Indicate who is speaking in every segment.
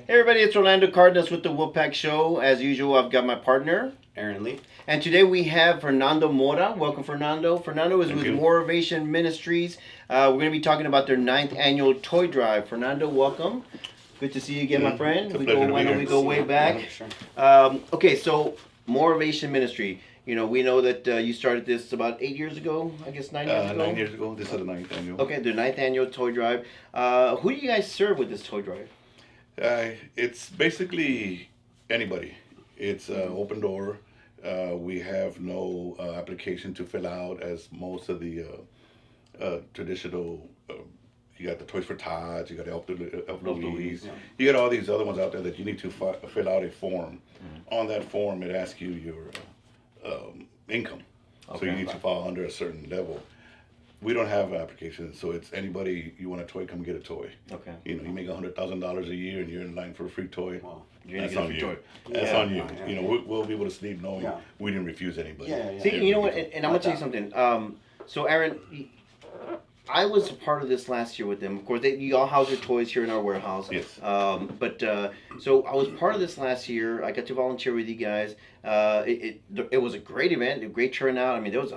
Speaker 1: Hey everybody, it's Orlando Cardenas with the Wolfpack Show. As usual, I've got my partner,
Speaker 2: Aaron Lee.
Speaker 1: and today we have Fernando Mora. Welcome, Fernando. Fernando is with Motivation Ministries. We're going to be talking about their 9th annual toy drive. Fernando, welcome. Good to see you again, my friend. We go way back. Okay, so Motivation Ministry. You know, we know that you started this about 8 years ago, I guess 9 years ago?
Speaker 3: 9 years ago. This is the 9th annual.
Speaker 1: Okay, the 9th annual toy drive. Who do you guys serve with this toy drive?
Speaker 3: It's basically anybody. It's open door. We have no application to fill out as most of the traditional. You got the Toys for Tots. You got Elf Louise.
Speaker 1: Yeah.
Speaker 3: You got all these other ones out there that you need to fill out a form. On that form, it asks you your income.
Speaker 1: Okay.
Speaker 3: So you need to fall under a certain level. We don't have applications, so it's anybody you want a toy, come get a toy.
Speaker 1: Okay.
Speaker 3: You know, you make $100,000 a year and you're in line for a free toy.
Speaker 2: Wow.
Speaker 1: You're gonna
Speaker 3: That's
Speaker 1: get a
Speaker 3: on
Speaker 1: free
Speaker 3: you.
Speaker 1: toy.
Speaker 3: That's
Speaker 1: Yeah.
Speaker 3: on you.
Speaker 2: Yeah.
Speaker 3: You know, we'll be able to sleep knowing
Speaker 2: Yeah.
Speaker 3: we didn't refuse anybody.
Speaker 1: See, you know what, and I'm gonna tell you something. So Aaron, I was a part of this last year with them. Of course, you all house your toys here in our warehouse.
Speaker 3: Yes.
Speaker 1: So I was part of this last year. I got to volunteer with you guys. It was a great event, a great turnout. I mean, there was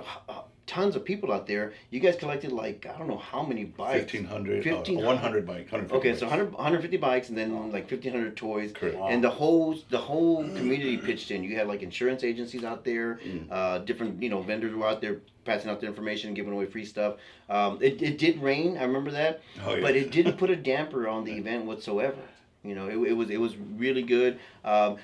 Speaker 1: tons of people out there. You guys collected like, I don't know how many bikes.
Speaker 3: 1,500,
Speaker 1: 1,500.
Speaker 3: 100 bike, 150
Speaker 1: Okay, so
Speaker 3: bikes.
Speaker 1: 150 bikes and then like 1,500 toys.
Speaker 3: Correct.
Speaker 2: Wow.
Speaker 1: And the whole community pitched in. You had like insurance agencies out there, different vendors were out there passing out their information and giving away free stuff. It did rain, I remember that,
Speaker 3: Oh, yes.
Speaker 1: but it didn't put a damper on the event whatsoever. You know, it was really good.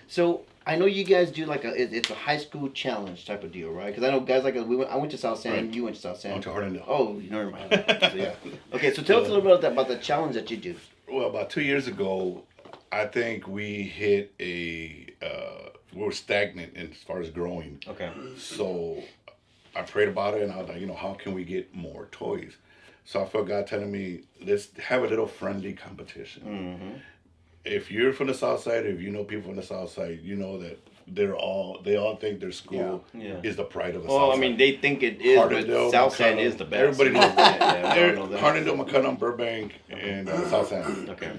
Speaker 1: So I know you guys do like it's a high school challenge type of deal, right? Because I know guys like I went to South San,
Speaker 3: Right.
Speaker 1: you went to South San.
Speaker 3: I went to Harlandale.
Speaker 1: Oh, never mind. So, yeah. Okay, so tell us a little bit about the challenge that you do.
Speaker 3: Well, about 2 years ago, I think we hit we were stagnant as far as growing.
Speaker 1: Okay.
Speaker 3: So I prayed about it and I was like, how can we get more toys? So I felt God telling me, let's have a little friendly competition.
Speaker 1: Mm-hmm.
Speaker 3: If you're from the South Side, if you know people from the South Side, you know that they all think their school
Speaker 1: Yeah.
Speaker 3: is the pride of the
Speaker 1: Well,
Speaker 3: South
Speaker 1: I
Speaker 3: Side.
Speaker 1: mean, they think it is,
Speaker 3: Harlandale,
Speaker 1: but South San
Speaker 3: McCullum,
Speaker 1: is the best.
Speaker 3: everybody knows
Speaker 1: Yeah, we all know that.
Speaker 3: Harlandale, McCullum, Burbank, and South San.
Speaker 1: Okay.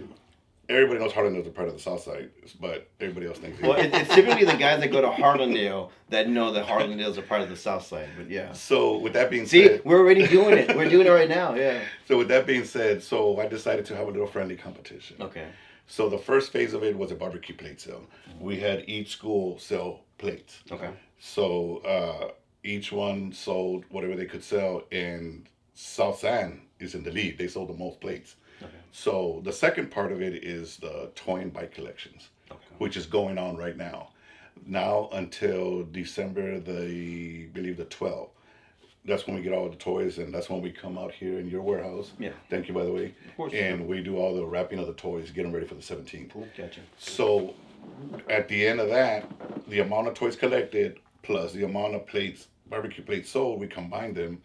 Speaker 3: Everybody knows Harlandale is the pride of the South Side, but everybody else thinks
Speaker 1: Well, it's typically the guys that go to Harlandale that know that Harlandale is a part of the South Side. But yeah.
Speaker 3: So with that being
Speaker 1: See,
Speaker 3: said,
Speaker 1: we're already doing it. We're doing it right now. Yeah.
Speaker 3: so with that being said, so I decided to have a little friendly competition.
Speaker 1: Okay.
Speaker 3: So the first phase of it was a barbecue plate sale. We had each school sell plates.
Speaker 1: Okay.
Speaker 3: So each one sold whatever they could sell, and South San is in the lead. They sold the most plates.
Speaker 1: Okay.
Speaker 3: So the second part of it is the toy and bike collections,
Speaker 1: Okay.
Speaker 3: which is going on right now. Now until December believe the 12th. That's when we get all the toys, and that's when we come out here in your warehouse.
Speaker 1: Yeah.
Speaker 3: Thank you, by the way.
Speaker 1: Of course.
Speaker 3: And we do all the wrapping of the toys, get them ready for the 17th.
Speaker 1: Gotcha.
Speaker 3: So at the end of that, the amount of toys collected plus the amount of plates, barbecue plates sold, we combine them.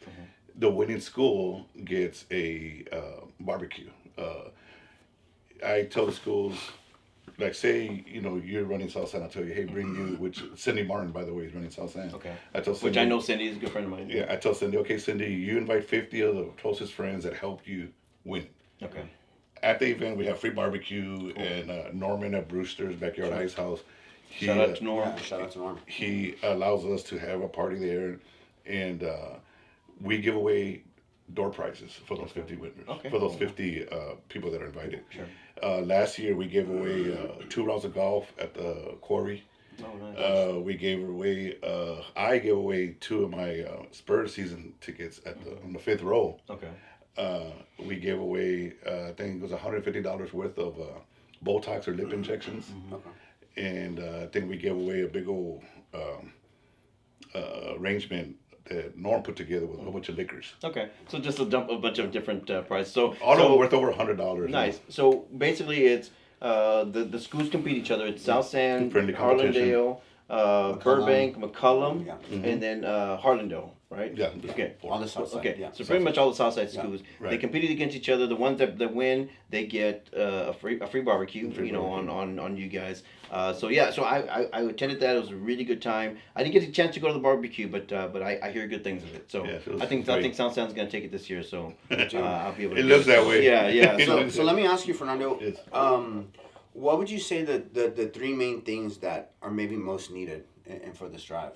Speaker 3: The winning school gets a barbecue. I tell the schools, like say, you're running South San, I'll tell you, hey, bring you, which Cindy Martin, by the way, is running South San.
Speaker 1: Okay.
Speaker 3: I tell Cindy,
Speaker 1: Which I know Cindy is a good friend of mine.
Speaker 3: Yeah, I tell Cindy, okay, Cindy, you invite 50 of the closest friends that helped you win.
Speaker 1: Okay.
Speaker 3: At the event, we have free barbecue, and Norman at Brewster's Backyard Ice House.
Speaker 1: Shout out to Norm.
Speaker 2: Yeah, shout out to Norm.
Speaker 3: He allows us to have a party there, and we give away door prizes for those 50 winners,
Speaker 1: Okay.
Speaker 3: for those 50 people that are invited.
Speaker 1: Sure.
Speaker 3: Last year, we gave away 2 rounds of golf at the quarry.
Speaker 1: Oh, nice.
Speaker 3: We gave away, I gave away 2 of my Spurs season tickets on the 5th row.
Speaker 1: Okay.
Speaker 3: We gave away, I think it was $150 worth of Botox or lip injections.
Speaker 2: Okay.
Speaker 3: And I think we gave away a big old arrangement that Norm put together with a whole bunch of liquors.
Speaker 1: Okay. So just a bunch of different prizes. So
Speaker 3: All of them worth over $100.
Speaker 1: Nice. So basically, it's the schools compete each other. It's South San,
Speaker 3: Friendly competition.
Speaker 1: Harlandale, Burbank, McCullum,
Speaker 2: Yeah.
Speaker 1: and then Harlandale, right?
Speaker 3: Yeah.
Speaker 1: Okay.
Speaker 2: On the South Side,
Speaker 1: Okay.
Speaker 2: yeah.
Speaker 1: So pretty much all the Southside schools
Speaker 3: Right.
Speaker 1: they competed against each other. The ones that win, they get a free barbecue. On you guys. So I attended that. It was a really good time. I didn't get a chance to go to the barbecue, but I hear good things of it. So
Speaker 3: Yes, it was
Speaker 1: I think
Speaker 3: great.
Speaker 1: South San's gonna take it this year. So I'll be able to.
Speaker 3: It looks that way.
Speaker 1: Yeah.
Speaker 2: So let me ask you, Fernando.
Speaker 3: Yes.
Speaker 2: What would you say the three main things that are maybe most needed for this drive?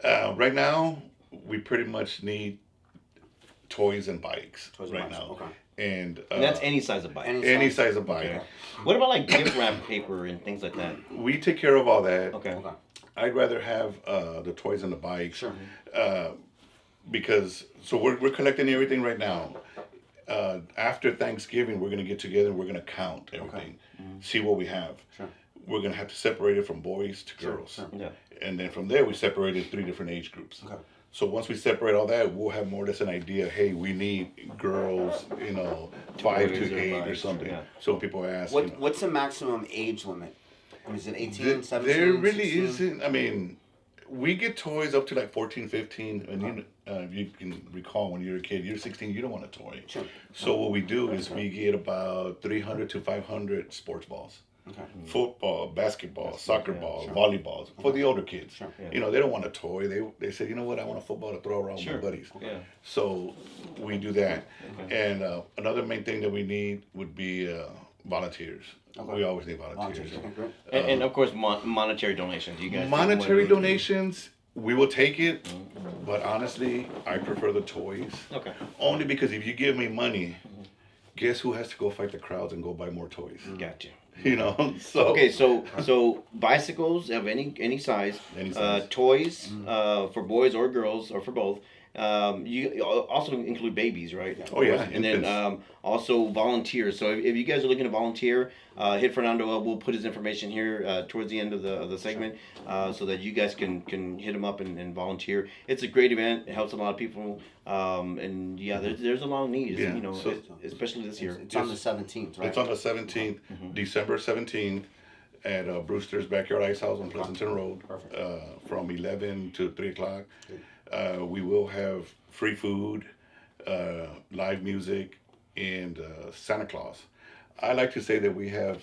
Speaker 3: Right now, we pretty much need toys and bikes
Speaker 2: Toys and
Speaker 3: right
Speaker 2: bikes,
Speaker 3: now.
Speaker 2: okay.
Speaker 1: And that's any size of bike.
Speaker 3: Any size of bike.
Speaker 1: Okay. What about like gift wrap paper and things like that?
Speaker 3: We take care of all that.
Speaker 1: Okay.
Speaker 2: Okay.
Speaker 3: I'd rather have the toys and the bikes.
Speaker 2: Sure.
Speaker 3: Because so we're collecting everything right now. After Thanksgiving, we're gonna get together and we're gonna count everything, see what we have.
Speaker 2: Sure.
Speaker 3: We're gonna have to separate it from boys to girls,
Speaker 2: Sure.
Speaker 1: Yeah.
Speaker 3: and then from there we separated 3 different age groups.
Speaker 2: Okay.
Speaker 3: So once we separate all that, we'll have more or less an idea. Hey, we need girls, 5
Speaker 1: Boys
Speaker 3: to
Speaker 1: or
Speaker 3: 8 or
Speaker 1: bikes,
Speaker 3: something.
Speaker 1: yeah.
Speaker 3: So people ask,
Speaker 2: What's the maximum age limit? Is it 18, 17,
Speaker 3: there really
Speaker 2: 16?
Speaker 3: isn't. I mean, we get toys up to like 14, 15, and you can recall when you were a kid, you're 16, you don't want a toy.
Speaker 2: Sure.
Speaker 3: So what we do is we get about 300 to 500 sports balls.
Speaker 2: Okay.
Speaker 3: Football, basketball, soccer
Speaker 1: yeah,
Speaker 3: balls,
Speaker 2: sure.
Speaker 3: volleyballs for the older kids.
Speaker 2: Sure.
Speaker 1: Yeah.
Speaker 3: They don't want a toy. They say, you know what, I want a football to throw around with my buddies.
Speaker 1: Yeah.
Speaker 3: So we do that. And another main thing that we need would be volunteers.
Speaker 2: Okay.
Speaker 3: We always need volunteers.
Speaker 2: Okay, great.
Speaker 1: And of course, monetary donations. You guys.
Speaker 3: Monetary donations, we will take it, but honestly, I prefer the toys.
Speaker 1: Okay.
Speaker 3: Only because if you give me money, guess who has to go fight the crowds and go buy more toys?
Speaker 1: Gotcha.
Speaker 3: So
Speaker 1: Okay, so bicycles of any size,
Speaker 3: Any size.
Speaker 1: toys for boys or girls or for both. You also include babies, right?
Speaker 3: Oh, yeah,
Speaker 1: And then
Speaker 3: infants.
Speaker 1: also volunteers. So if you guys are looking to volunteer, hit Fernando up. We'll put his information here towards the end of the segment, so that you guys can hit him up and volunteer. It's a great event. It helps a lot of people. And yeah, there's a long need.
Speaker 3: Yeah, so-
Speaker 1: especially this year.
Speaker 2: It's on the 17th, right?
Speaker 3: It's on the 17th, December 17th, at Brewster's Backyard Ice House on Pleasanton Road,
Speaker 2: Perfect.
Speaker 3: from 11 to 3 o'clock. We will have free food, live music, and Santa Claus. I like to say that we have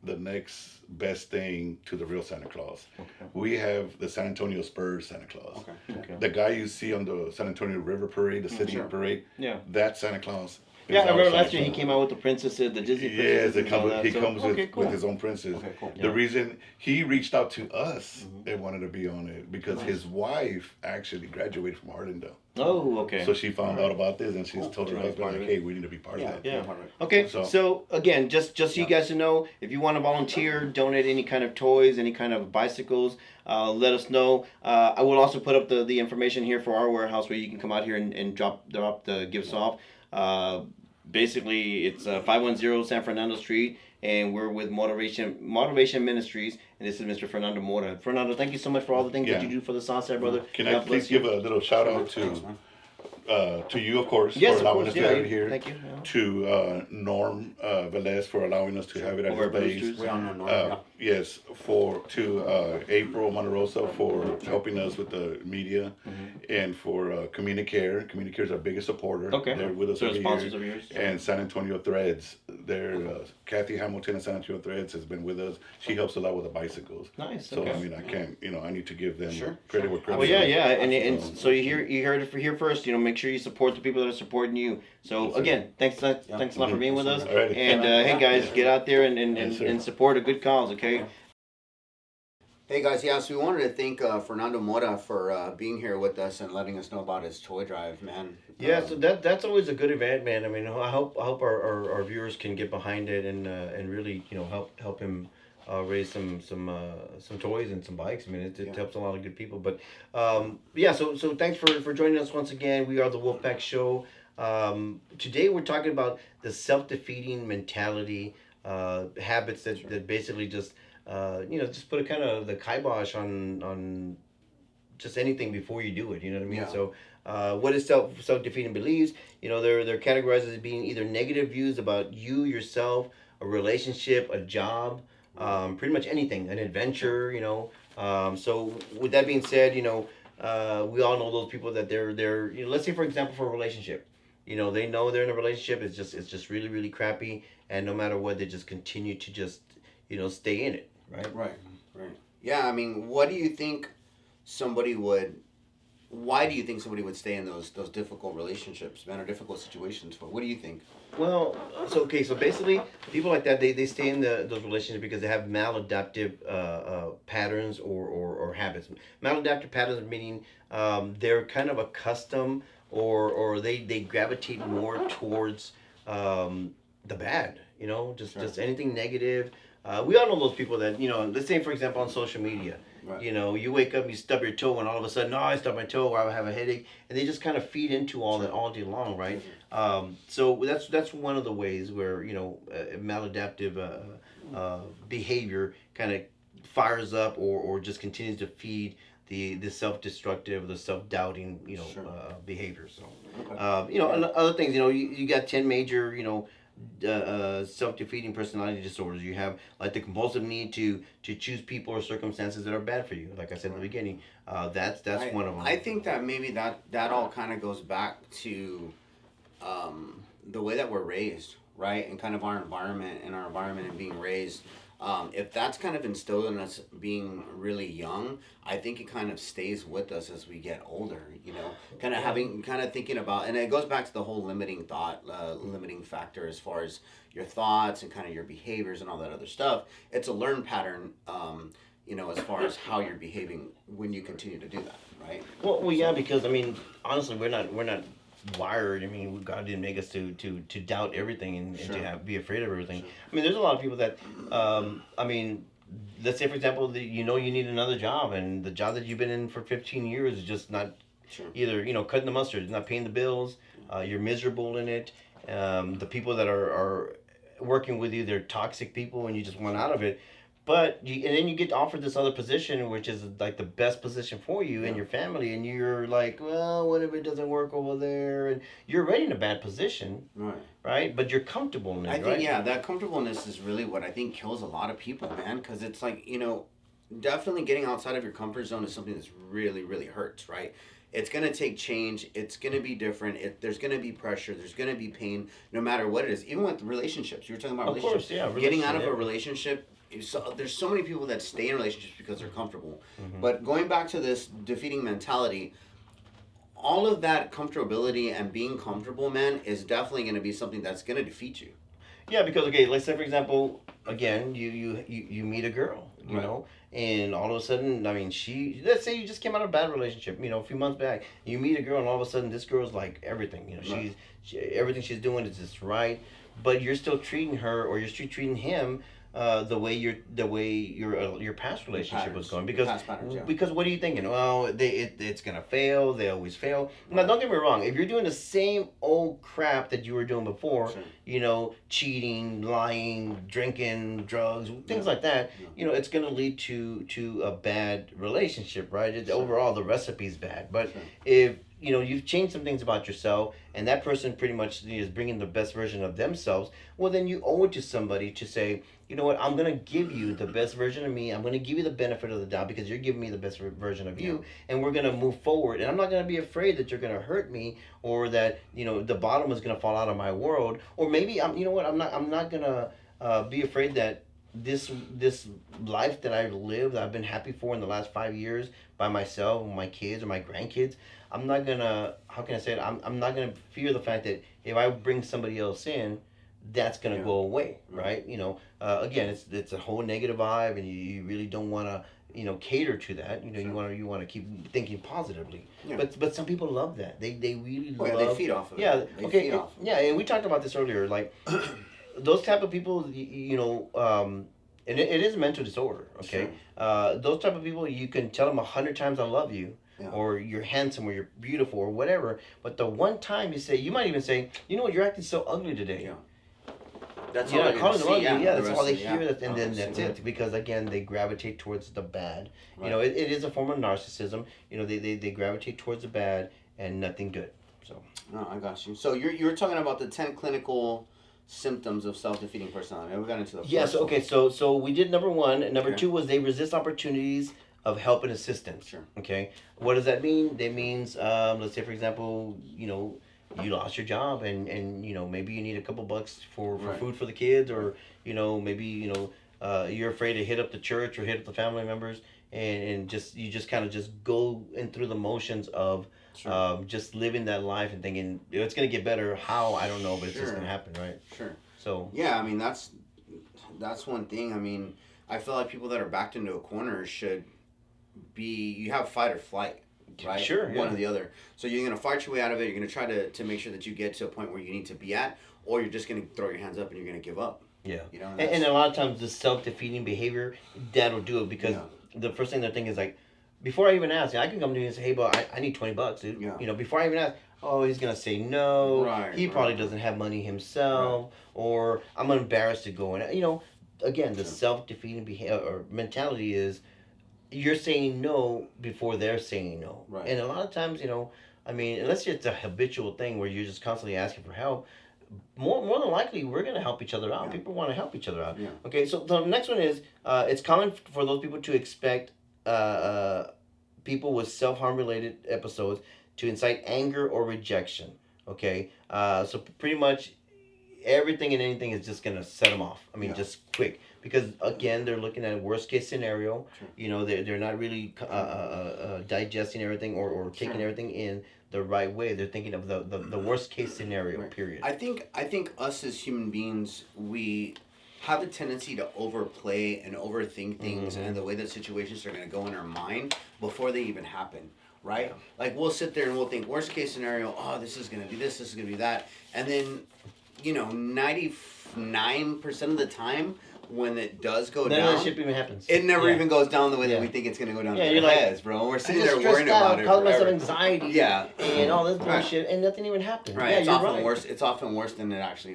Speaker 3: the next best thing to the real Santa Claus.
Speaker 1: Okay.
Speaker 3: We have the San Antonio Spurs Santa Claus.
Speaker 2: Okay.
Speaker 1: Okay.
Speaker 3: The guy you see on the San Antonio River Parade, the city
Speaker 2: Sure.
Speaker 3: parade,
Speaker 1: Yeah.
Speaker 3: that's Santa Claus.
Speaker 1: Yeah, I
Speaker 3: Is our
Speaker 1: remember
Speaker 3: Santa
Speaker 1: last year he
Speaker 3: Claus.
Speaker 1: came out with the princesses, the Disney princesses.
Speaker 3: Yes, it
Speaker 1: and all
Speaker 3: comes,
Speaker 1: that.
Speaker 3: he
Speaker 1: So,
Speaker 3: comes
Speaker 1: okay, cool.
Speaker 3: with his own princess.
Speaker 2: Okay, cool.
Speaker 3: The reason he reached out to us and wanted to be on it because his wife actually graduated from Harlandale.
Speaker 1: Oh, okay.
Speaker 3: So she found out about this and she's told her
Speaker 2: Right.
Speaker 3: husband, like, hey, we need to be part
Speaker 2: Yeah.
Speaker 3: of it.
Speaker 1: Yeah.
Speaker 2: Part of it.
Speaker 1: Okay,
Speaker 3: So-
Speaker 1: so again, just so you guys to know, if you want to volunteer, donate any kind of toys, any kind of bicycles, let us know. I will also put up the information here for our warehouse where you can come out here and drop the gifts off. Basically, it's 510 San Fernando Street, and we're with Motivation Ministries, and this is Mr. Fernando Mora. Fernando, thank you so much for all the things that
Speaker 3: Yeah.
Speaker 1: you do for the Sunset, brother.
Speaker 3: Can I
Speaker 1: God
Speaker 3: please
Speaker 1: bless you.
Speaker 3: give a little shout out
Speaker 2: Thanks, man.
Speaker 3: to you, of course,
Speaker 1: Yes,
Speaker 3: for
Speaker 1: of
Speaker 3: allowing
Speaker 1: course,
Speaker 3: us to
Speaker 1: yeah.
Speaker 3: have it here.
Speaker 1: Thank you. Yeah.
Speaker 3: To Norm Velez for allowing us to have it at
Speaker 1: Over
Speaker 3: his
Speaker 1: at
Speaker 3: base.
Speaker 1: Brewster's.
Speaker 2: We all know Norm.
Speaker 3: Yes, to April Monterosa for helping us with the media, and for Communicare. Communicare is our biggest supporter.
Speaker 1: Okay.
Speaker 3: They're with us
Speaker 1: So
Speaker 3: every
Speaker 1: they're sponsors
Speaker 3: year.
Speaker 1: of yours?
Speaker 3: And San Antonio Threads. They're Kathy Hamilton at San Antonio Threads has been with us. She helps a lot with the bicycles.
Speaker 1: Nice,
Speaker 3: So
Speaker 1: okay.
Speaker 3: I mean, I can't, I need to give them
Speaker 2: Sure,
Speaker 3: credit
Speaker 2: sure.
Speaker 3: where credit.
Speaker 1: Well, yeah,
Speaker 3: is.
Speaker 1: yeah, and so you heard it here first. Make sure you support the people that are supporting you. So again, thanks a lot for being with us.
Speaker 3: Alrighty.
Speaker 1: And hey guys, get out there and
Speaker 3: Yes, sir.
Speaker 1: and support a good cause. Okay.
Speaker 2: Hey guys, yeah, so we wanted to thank Fernando Mora for being here with us and letting us know about his toy drive, man.
Speaker 1: Yeah, so that's always a good event, man. I mean, I hope our viewers can get behind it and really help him raise some toys and some bikes. I mean, it helps a lot of good people. But yeah, so thanks for joining us once again. We are the Wolfpack Show. Today we're talking about the self-defeating mentality, habits that basically just just put a kind of the kibosh on just anything before you do it. You know what I mean?
Speaker 2: Yeah.
Speaker 1: So what is self-defeating beliefs? They're categorized as being either negative views about you, yourself, a relationship, a job, pretty much anything, an adventure. So with that being said, we all know those people that they're let's say for example for a relationship, they know they're in a relationship. It's just really really crappy, and no matter what, they just continue to just stay in it. Right.
Speaker 2: Right. Yeah, I mean, what do you think somebody would why do you think somebody would stay in those difficult relationships, man, or difficult situations for? What do you think?
Speaker 1: Well, so basically, people like that they stay in those relationships because they have maladaptive patterns or habits. Maladaptive patterns meaning they're kind of accustomed or they gravitate more towards the bad. Just anything negative. We all know those people that let's say for example on social media.
Speaker 2: Right.
Speaker 1: You wake up, you stub your toe, and all of a sudden, I stubbed my toe, or I have a headache, and they just kind of feed into all that all day long, right? So that's one of the ways where maladaptive behavior kind of fires up or just continues to feed the self-destructive, the self-doubting, behavior. So,
Speaker 2: Okay.
Speaker 1: and other things, you got 10 major, self-defeating personality disorders. You have like the compulsive need to choose people or circumstances that are bad for you. Like I said in the beginning, that's one of them.
Speaker 2: I think that maybe that all kind of goes back to the way that we're raised, right? And kind of our environment and being raised. If that's kind of instilled in us being really young, I think it kind of stays with us as we get older, kind of thinking about, and it goes back to the whole limiting factor as far as your thoughts and kind of your behaviors and all that other stuff. It's a learned pattern, as far as how you're behaving when you continue to do that, right?
Speaker 1: Well, yeah, because I mean, honestly, we're not wired. I mean, God didn't make us to doubt everything and
Speaker 2: Sure.
Speaker 1: to be afraid of everything.
Speaker 2: Sure.
Speaker 1: I mean, there's a lot of people that, I mean, let's say for example, you need another job, and the job that you've been in for 15 years is just not
Speaker 2: Sure.
Speaker 1: either cutting the mustard, it's not paying the bills. You're miserable in it. The people that are working with you, they're toxic people, and you just want out of it. But and then you get offered this other position, which is like the best position for you and your family, and you're like, well, what if it doesn't work over there? And you're already in a bad position, right? But you're comfortable in it,
Speaker 2: I think
Speaker 1: right?
Speaker 2: that comfortableness is really what I think kills a lot of people, man. Because it's like definitely getting outside of your comfort zone is something that's really really hurts, right? It's gonna take change. It's gonna be different. There's gonna be pressure. There's gonna be pain, no matter what it is. Even with relationships, you were talking about
Speaker 1: Of
Speaker 2: relationships.
Speaker 1: course, yeah.
Speaker 2: Getting out of a
Speaker 1: relationship.
Speaker 2: relationship. So there's so many people that stay in relationships because they're comfortable.
Speaker 1: Mhm.
Speaker 2: But going back to this defeating mentality, all of that comfortability and being comfortable, man, is definitely going to be something that's going to defeat you.
Speaker 1: Yeah, because okay, let's say for example, again, you meet a girl,
Speaker 2: Right.
Speaker 1: and all of a sudden, I mean, let's say you just came out of a bad relationship, a few months back, you meet a girl, and all of a sudden, this girl's like everything,
Speaker 2: Right.
Speaker 1: everything she's doing is just right, but you're still treating her or you're still treating him. The way your past relationship was going
Speaker 2: Past patterns, yeah.
Speaker 1: because what are you thinking? Well, it's gonna fail. They always fail. Now, don't get me wrong. If you're doing the same old crap that you were doing before,
Speaker 2: Sure.
Speaker 1: cheating, lying, drinking, drugs, things like that, it's gonna lead to a bad relationship, right?
Speaker 2: Sure.
Speaker 1: Overall, the recipe's bad. But
Speaker 2: Sure.
Speaker 1: if you've changed some things about yourself, and that person pretty much is bringing the best version of themselves, well, then you owe it to somebody to say, you know what, I'm going to give you the best version of me. I'm going to give you the benefit of the doubt because you're giving me the best version of you, and we're going to move forward. And I'm not going to be afraid that you're going to hurt me or that, the bottom is going to fall out of my world. Or maybe, I'm not going to be afraid that this life that I've lived, I've been happy for in the last 5 years by myself, my kids, or my grandkids. I'm not gonna. How can I say it? I'm not gonna fear the fact that if I bring somebody else in, that's gonna go away, right? Again, it's a whole negative vibe, and you really don't want to cater to that.
Speaker 2: Sure.
Speaker 1: You want to keep thinking positively.
Speaker 2: Yeah.
Speaker 1: But some people love that. They really
Speaker 2: Oh, yeah,
Speaker 1: love.
Speaker 2: they feed off of it.
Speaker 1: Yeah.
Speaker 2: They
Speaker 1: Okay.
Speaker 2: feed off.
Speaker 1: Yeah, and we talked about this earlier. Like those type of people, and it is a mental disorder. Okay.
Speaker 2: Sure.
Speaker 1: Those type of people, you can tell them 100 times I love you.
Speaker 2: Yeah.
Speaker 1: Or you're handsome, or you're beautiful, or whatever. But the one time you might even say, you know what, you're acting so ugly today.
Speaker 2: Yeah. That's
Speaker 1: You're
Speaker 2: all
Speaker 1: not
Speaker 2: they're
Speaker 1: calling
Speaker 2: gonna
Speaker 1: them
Speaker 2: see.
Speaker 1: ugly.
Speaker 2: Yeah,
Speaker 1: That's all they
Speaker 2: yeah.
Speaker 1: hear, and then
Speaker 2: Obviously,
Speaker 1: that's
Speaker 2: right.
Speaker 1: it. Because again, they gravitate towards the bad.
Speaker 2: Right.
Speaker 1: It is a form of narcissism. They gravitate towards the bad and nothing good. So.
Speaker 2: No, I got you. So you're talking about the 10 clinical symptoms of self-defeating personality. We got into the
Speaker 1: Yes.
Speaker 2: first one.
Speaker 1: Okay. So we did number one. And number
Speaker 2: Okay.
Speaker 1: two was they resist opportunities of help and assistance.
Speaker 2: Sure.
Speaker 1: Okay. What does that mean? That means, let's say for example, you lost your job and maybe you need a couple bucks for
Speaker 2: Right.
Speaker 1: food for the kids, or maybe you're afraid to hit up the church or hit up the family members, and just you just kind of just go in through the motions of just living that life and thinking it's gonna get better. How I don't know, but it's just gonna happen, right?
Speaker 2: Sure.
Speaker 1: So
Speaker 2: yeah, I mean that's one thing. I mean, I feel like people that are backed into a corner should be you have fight or flight. Right?
Speaker 1: Sure.
Speaker 2: One or the other. So you're going to fight your way out of it. You're going to try to make sure that you get to a point where you need to be at, or you're just going to throw your hands up and you're going to give up.
Speaker 1: Yeah.
Speaker 2: You know,
Speaker 1: and a lot of times the self-defeating behavior, that'll do it because the first thing they're thinking is like, before I even ask, I can come to you and say, hey, but I need $20, dude.
Speaker 2: Yeah.
Speaker 1: You know, before I even ask, oh, he's going to say no.
Speaker 2: Right,
Speaker 1: he probably doesn't have money himself, or I'm embarrassed to go in. You know, again, the self-defeating behavior or mentality is, you're saying no before they're saying no.
Speaker 2: Right.
Speaker 1: And a lot of times, you know, I mean, unless it's a habitual thing where you're just constantly asking for help, more than likely we're going to help each other out.
Speaker 2: Yeah.
Speaker 1: People want to help each other out.
Speaker 2: Yeah.
Speaker 1: Okay, so the next one is, it's common for those people to expect people with self-harm related episodes to incite anger or rejection. Okay, so pretty much everything and anything is just going to set them off. I mean, just quick. Because again, they're looking at a worst case scenario.
Speaker 2: Sure.
Speaker 1: You know, they're not really digesting everything or taking everything in the right way. They're thinking of the worst case scenario.
Speaker 2: Right.
Speaker 1: Period.
Speaker 2: I think us as human beings, we have a tendency to overplay and overthink things and the way that situations are going to go in our mind before they even happen. Right? Yeah. Like we'll sit there and we'll think worst case scenario. Oh, this is going to be this. This is going to be that. And then, 99% of the time, when it does go down,
Speaker 1: none of that shit even happens.
Speaker 2: It never even goes down the way that we think it's gonna go down.
Speaker 1: Yeah,
Speaker 2: you're like, bro. We're sitting there worrying about it.
Speaker 1: Causing myself anxiety.
Speaker 2: Yeah,
Speaker 1: and all this bullshit, and nothing even happened.
Speaker 2: Right.
Speaker 1: Yeah,
Speaker 2: it's
Speaker 1: you're
Speaker 2: often
Speaker 1: right.
Speaker 2: worse. It's often worse than it actually.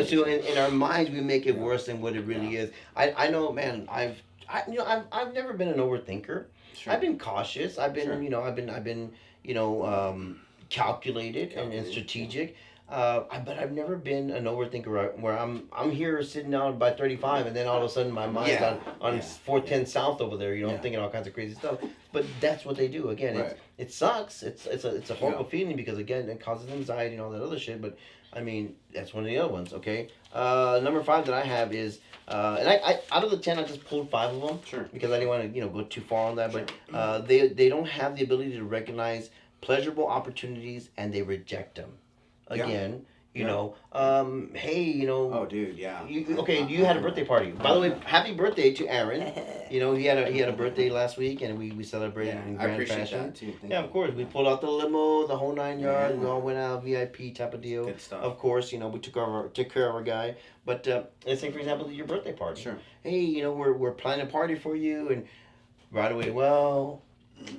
Speaker 1: So in our minds, we make it worse than what it really is. I know, man. I've never been an overthinker.
Speaker 2: Sure.
Speaker 1: I've been cautious. I've been I've been calculated and strategic. But I've never been an overthinker where I'm here sitting down by 35 and then all of a sudden my mind's on 410 South over there, I'm thinking all kinds of crazy stuff. But that's what they do. Again, it sucks. It's a horrible feeling because again it causes anxiety and all that other shit. But I mean that's one of the other ones. Okay, number 5 that I have is and I out of the 10 I just pulled 5 of them.
Speaker 2: Sure.
Speaker 1: Because I didn't want to go too far on that. But they don't have the ability to recognize pleasurable opportunities and they reject them. Again, hey,
Speaker 2: Oh, dude, yeah.
Speaker 1: You had a birthday party. By the way, happy birthday to Aaron. He had a birthday last week, and we celebrated in grand fashion.
Speaker 2: That too.
Speaker 1: Of course. We pulled out the limo, the whole 9 yards. We all went out VIP type of deal.
Speaker 2: Good stuff.
Speaker 1: Of course, we took care of our guy. But let's say, for example, your birthday party.
Speaker 2: Sure.
Speaker 1: Hey, we're planning a party for you, and right away, well,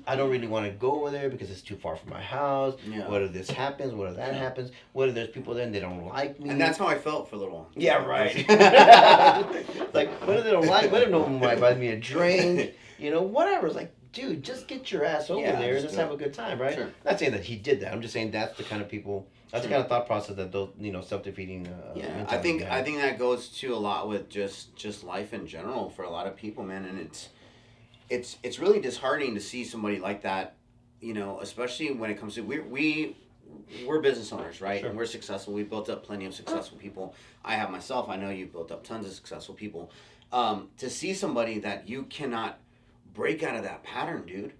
Speaker 1: I don't really want to go over there because it's too far from my house.
Speaker 2: Yeah.
Speaker 1: What if this happens? What if that happens? What if there's people there and they don't like me?
Speaker 2: And that's how I felt for a little while.
Speaker 1: Yeah, right. Like, what if they don't like? What if no one buys me a drink? Whatever. It's like, dude, just get your ass over there and just have a good time, right?
Speaker 2: Sure.
Speaker 1: Not saying that he did that. I'm just saying that's the kind of people. That's the kind of thought process that those self-defeating.
Speaker 2: I think that goes to a lot with just life in general for a lot of people, man, and it's really disheartening to see somebody like that, especially when it comes to we're business owners, right?
Speaker 1: Sure.
Speaker 2: And we're successful. We've built up plenty of successful people. I have myself. I know you've built up tons of successful people. To see somebody that you cannot break out of that pattern, dude.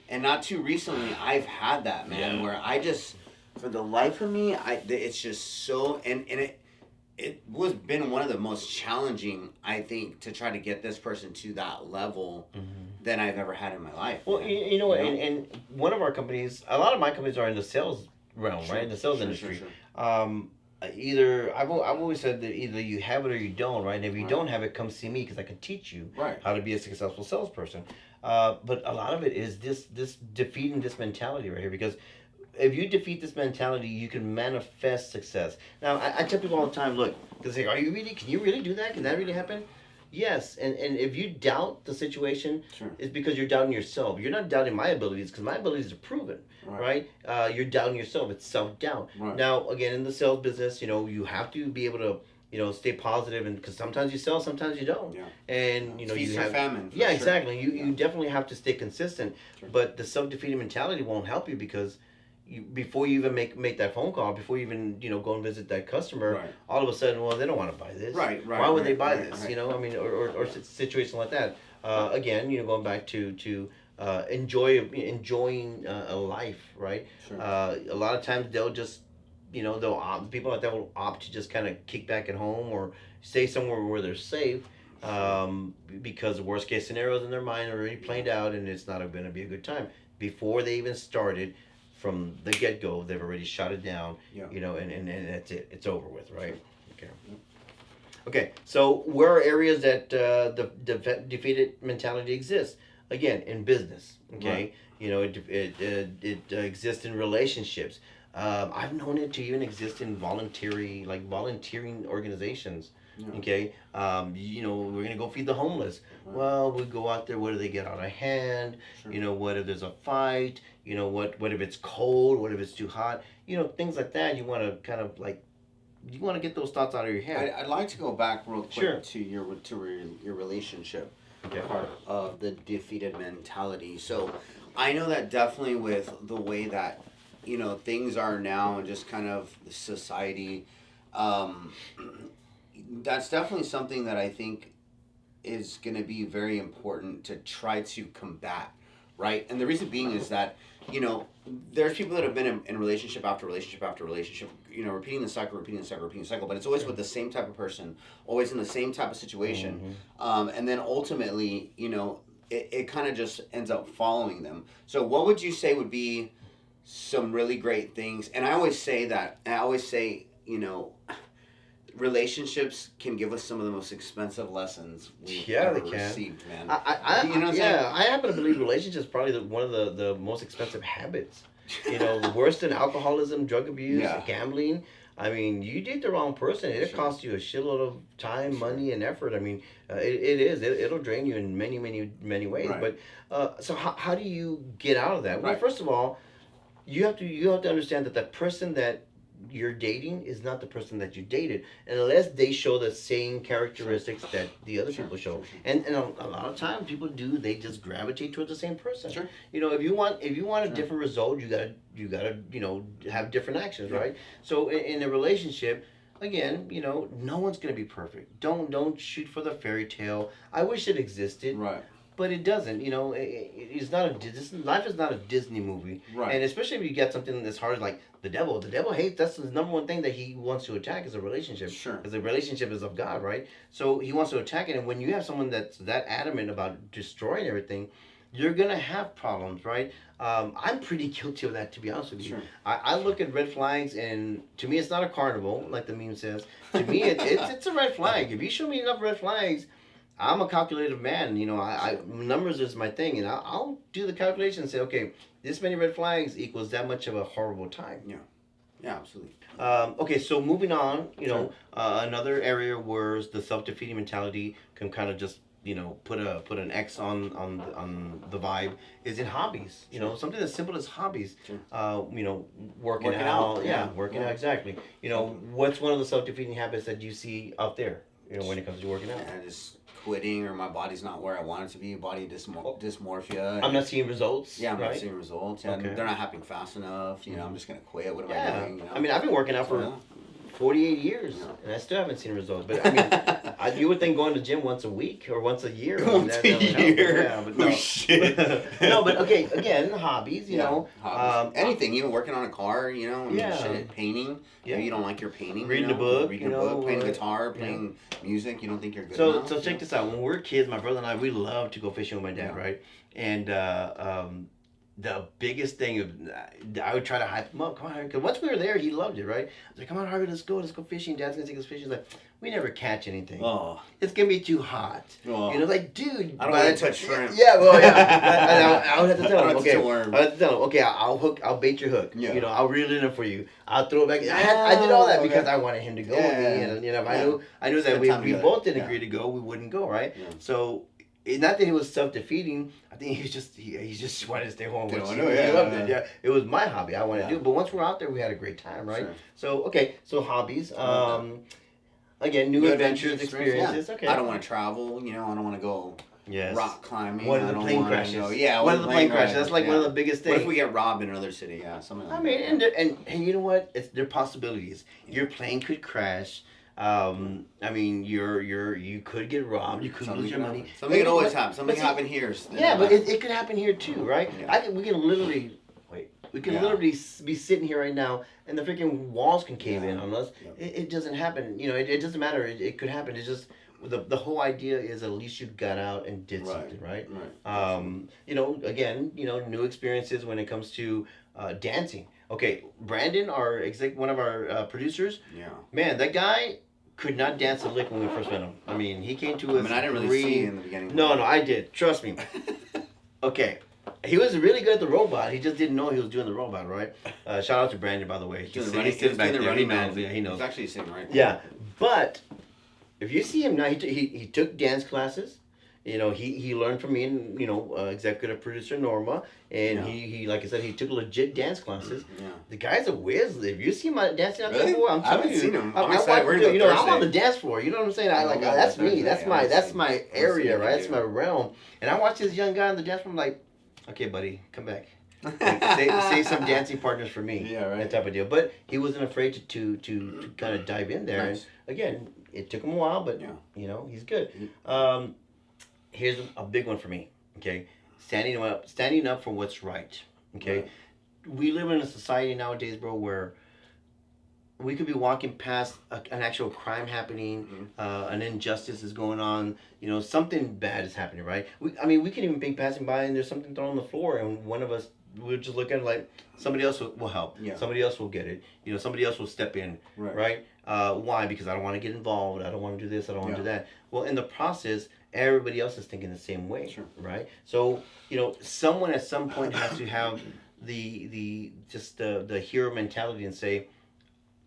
Speaker 2: And not too recently, I've had that, man, where I just, for the life of me, it's just so, and it was been one of the most challenging, I think, to try to get this person to that level than I've ever had in my life.
Speaker 1: Well, and one of our companies, a lot of my companies are in the sales realm, right? In the sales industry.
Speaker 2: Sure.
Speaker 1: Either I've always said that either you have it or you don't, right? And if you don't have it, come see me because I can teach you how to be a successful salesperson. But a lot of it is this defeating this mentality right here, because if you defeat this mentality, you can manifest success. Now, I tell people all the time, look, because they say, can you really do that? Can that really happen? Yes, and if you doubt the situation, it's because you're doubting yourself. You're not doubting my abilities, because my abilities are proven, right? You're doubting yourself. It's self-doubt. Right. Now, again, in the sales business, you have to be able to, stay positive, and because sometimes you sell, sometimes you don't. Yeah. And,
Speaker 2: feast or famine.
Speaker 1: Yeah, exactly. You definitely have to stay consistent, but the self-defeating mentality won't help you because before you even make that phone call, before you even go and visit that customer,
Speaker 2: Right.
Speaker 1: all of a sudden, well, they don't want to buy this.
Speaker 2: Right.
Speaker 1: Why would they buy
Speaker 2: right,
Speaker 1: this?
Speaker 2: right.
Speaker 1: I mean, or situation like that. Again, going back to enjoying a life, right?
Speaker 2: Sure.
Speaker 1: A lot of times they'll just they'll people like that will opt to just kind of kick back at home or stay somewhere where they're safe, because the worst case scenarios in their mind are already planned out and it's not going to be a good time before they even started. From the get-go, they've already shot it down.
Speaker 2: Yeah.
Speaker 1: And that's it. It's over with, right? Okay. Okay. So where are areas that the defeated mentality exists? Again, in business. Okay.
Speaker 2: Right.
Speaker 1: It exists in relationships. I've known it to even exist in volunteering organizations.
Speaker 2: Yeah.
Speaker 1: Okay, we're gonna go feed the homeless.
Speaker 2: Right.
Speaker 1: Well, we go out there. What do they get out of hand?
Speaker 2: Sure.
Speaker 1: What if there's a fight? What if it's cold? What if it's too hot? Things like that. You want to kind of you want to get those thoughts out of your head.
Speaker 2: I'd like to go back real quick
Speaker 1: Sure.
Speaker 2: to your relationship
Speaker 1: Okay.
Speaker 2: part of the defeated mentality. So I know that definitely with the way that things are now and just kind of the society, that's definitely something that I think is going to be very important to try to combat, right? And the reason being is that there's people that have been in relationship after relationship after relationship, repeating the cycle, but it's always with the same type of person, always in the same type of situation.
Speaker 1: Mm-hmm.
Speaker 2: And then ultimately, it kind of just ends up following them. So what would you say would be some really great things? And I always say, relationships can give us some of the most expensive lessons we've ever received, man.
Speaker 1: I happen to believe relationships probably one of the most expensive habits. Worse than alcoholism, drug abuse, gambling. I mean, you date the wrong person, it costs you a shitload of time, money, and effort. I mean, it'll drain you in many, many, many ways.
Speaker 2: Right.
Speaker 1: But so how do you get out of that? Well,
Speaker 2: Right.
Speaker 1: first of all, you have to understand that the person that you're dating is not the person that you dated unless they show the same characteristics that the other people show.
Speaker 2: Sure.
Speaker 1: And a lot of times people they just gravitate towards the same person.
Speaker 2: Sure.
Speaker 1: If you want a different result, you gotta have different actions, right? So in a relationship, again, no one's gonna be perfect. Don't shoot for the fairy tale. I wish it existed.
Speaker 2: Right.
Speaker 1: But it doesn't, it's not life is not a Disney movie.
Speaker 2: Right.
Speaker 1: And especially if you get something that's hard like the devil. The devil hates, that's the number one thing that he wants to attack is a relationship.
Speaker 2: Sure.
Speaker 1: Because the relationship is of God, right? So he wants to attack it. And when you have someone that's that adamant about destroying everything, you're going to have problems, right? I'm pretty guilty of that, to be honest with you.
Speaker 2: Sure.
Speaker 1: I look at red flags, and to me, it's not a carnival, like the meme says. To me, it's a red flag. If you show me enough red flags, I'm a calculative man. I numbers is my thing, and I'll do the calculation and say, okay, this many red flags equals that much of a horrible time.
Speaker 2: Yeah, absolutely.
Speaker 1: Okay, so moving on,
Speaker 2: Sure.
Speaker 1: Another area where the self-defeating mentality can kind of just put an X on the vibe is in hobbies.
Speaker 2: Sure.
Speaker 1: Something as simple as hobbies.
Speaker 2: Sure.
Speaker 1: Working out.
Speaker 2: Yeah.
Speaker 1: Working out, exactly. What's one of the self-defeating habits that you see out there? When it comes to working out.
Speaker 2: Yeah, just quitting, or my body's not where I want it to be. Body dysmorphia.
Speaker 1: I'm not seeing results.
Speaker 2: Yeah, I'm
Speaker 1: right?
Speaker 2: not seeing results. Yeah,
Speaker 1: Okay.
Speaker 2: they're not happening fast enough. I'm just gonna quit. What am I
Speaker 1: Yeah,
Speaker 2: doing?
Speaker 1: I mean, I've been working out for 48 years, and I still haven't seen results. But I mean, you would think going to the gym once a week or once a year.
Speaker 2: Once a year.
Speaker 1: Yeah, but no.
Speaker 2: Oh, shit.
Speaker 1: No, but okay. Again, hobbies.
Speaker 2: Hobbies. Anything, even working on a car.
Speaker 1: Yeah.
Speaker 2: Shit, painting.
Speaker 1: Yeah.
Speaker 2: Maybe you don't like your painting.
Speaker 1: Reading a book,
Speaker 2: Reading a book, playing
Speaker 1: or-
Speaker 2: guitar, playing music. You don't think you're good
Speaker 1: So
Speaker 2: enough.
Speaker 1: so check this out. When we were kids, my brother and I, we loved to go fishing with my dad,
Speaker 2: Yeah.
Speaker 1: right? And the biggest thing, I would try to hype him up. Come on, Harvey. Because once we were there, he loved it, right? I was like, come on, Harvey, let's go fishing. Dad's going to take us fishing. He's like, we never catch anything.
Speaker 2: Oh.
Speaker 1: It's going to be too hot.
Speaker 2: Oh.
Speaker 1: Like, dude.
Speaker 2: I don't want to touch shrimp.
Speaker 1: Yeah, well, yeah. I would have to tell him, okay.
Speaker 2: Worm.
Speaker 1: I would have to tell him, okay, I'll bait your hook.
Speaker 2: Yeah.
Speaker 1: I'll reel it in for you. I'll throw it back. I did all that
Speaker 2: okay.
Speaker 1: because I wanted him to go with me. And, if I knew that
Speaker 2: Spend
Speaker 1: we
Speaker 2: time together.
Speaker 1: both didn't
Speaker 2: Yeah.
Speaker 1: agree to go, we wouldn't go, right?
Speaker 2: Yeah.
Speaker 1: So, not that he was self-defeating. I think he just wanted to stay home.
Speaker 2: Didn't
Speaker 1: Which
Speaker 2: wanna
Speaker 1: he
Speaker 2: do it, yeah,
Speaker 1: loved
Speaker 2: yeah.
Speaker 1: it. Yeah, it was my hobby. I wanted to
Speaker 2: Yeah.
Speaker 1: do it. But once we're out there, we had a great time, right?
Speaker 2: Sure.
Speaker 1: So, okay. So, hobbies. Again, new adventures, experiences.
Speaker 2: Yeah.
Speaker 1: Okay.
Speaker 2: I don't want to travel. I don't want to go
Speaker 1: Yes.
Speaker 2: rock climbing.
Speaker 1: One of
Speaker 2: I
Speaker 1: the
Speaker 2: don't
Speaker 1: plane
Speaker 2: wanna
Speaker 1: crashes.
Speaker 2: go- Yeah,
Speaker 1: One of the plane crashes. That's like one of the biggest
Speaker 2: What
Speaker 1: things.
Speaker 2: if we get robbed in another city? Yeah, something like
Speaker 1: I
Speaker 2: that.
Speaker 1: mean, and you know what? There are possibilities. Your plane could crash. I mean, you could get robbed. You could lose your money.
Speaker 2: Something can always happen.
Speaker 1: But
Speaker 2: Something
Speaker 1: see,
Speaker 2: can happen here.
Speaker 1: Yeah, but it could happen here too, right?
Speaker 2: Yeah.
Speaker 1: We can literally We can literally be sitting here right now, and the freaking walls can cave in on us.
Speaker 2: Yeah.
Speaker 1: It doesn't happen. You know, it doesn't matter. It could happen. It's just the whole idea is at least you got out and did something, right? You know, again, you know, new experiences when it comes to dancing. Okay, Brandon, one of our producers.
Speaker 2: Yeah.
Speaker 1: Man, that guy could not dance a lick when we first met him. I mean, he came to us.
Speaker 2: I didn't really see in the beginning.
Speaker 1: No, I did. Trust me. Okay. He was really good at the robot. He just didn't know he was doing the robot, right? Shout out to Brandon, by the way. He's sitting back there. He knows. Yeah, he knows.
Speaker 2: He's actually sitting right there.
Speaker 1: Yeah, but if you see him now, he took dance classes. You know, he learned from me and, you know, executive producer Norma. And he like I said, he took legit dance classes.
Speaker 2: Yeah.
Speaker 1: The guy's a whiz. If you see him dancing out there,
Speaker 2: Really?
Speaker 1: I'm telling you.
Speaker 2: I haven't seen him.
Speaker 1: I'm
Speaker 2: excited. We're gonna go
Speaker 1: you know, I'm
Speaker 2: Thursday.
Speaker 1: on the dance floor. You know what I'm saying? That's me. That's my area, right? That's my realm. And I watch this young guy on the dance floor. I'm like, okay, buddy, come back. Save some dancing partners for me.
Speaker 2: Yeah, right.
Speaker 1: That type of deal. But he wasn't afraid to kind of dive in there.
Speaker 2: Nice.
Speaker 1: And again, it took him a while, but you know, he's good. Here's a big one for me. Okay, standing up for what's right. Okay,
Speaker 2: Right.
Speaker 1: We live in a society nowadays, bro, where we could be walking past an actual crime happening, an injustice is going on, you know, something bad is happening, right? We can even be passing by and there's something thrown on the floor, and one of us we'll just look at it like somebody else will help, somebody else will get it, you know, somebody else will step in, right? Why? Because I don't want to get involved, I don't want to do this, I don't want to do that. Well, in the process, everybody else is thinking the same way, right? So, you know, someone at some point has to have the hero mentality and say,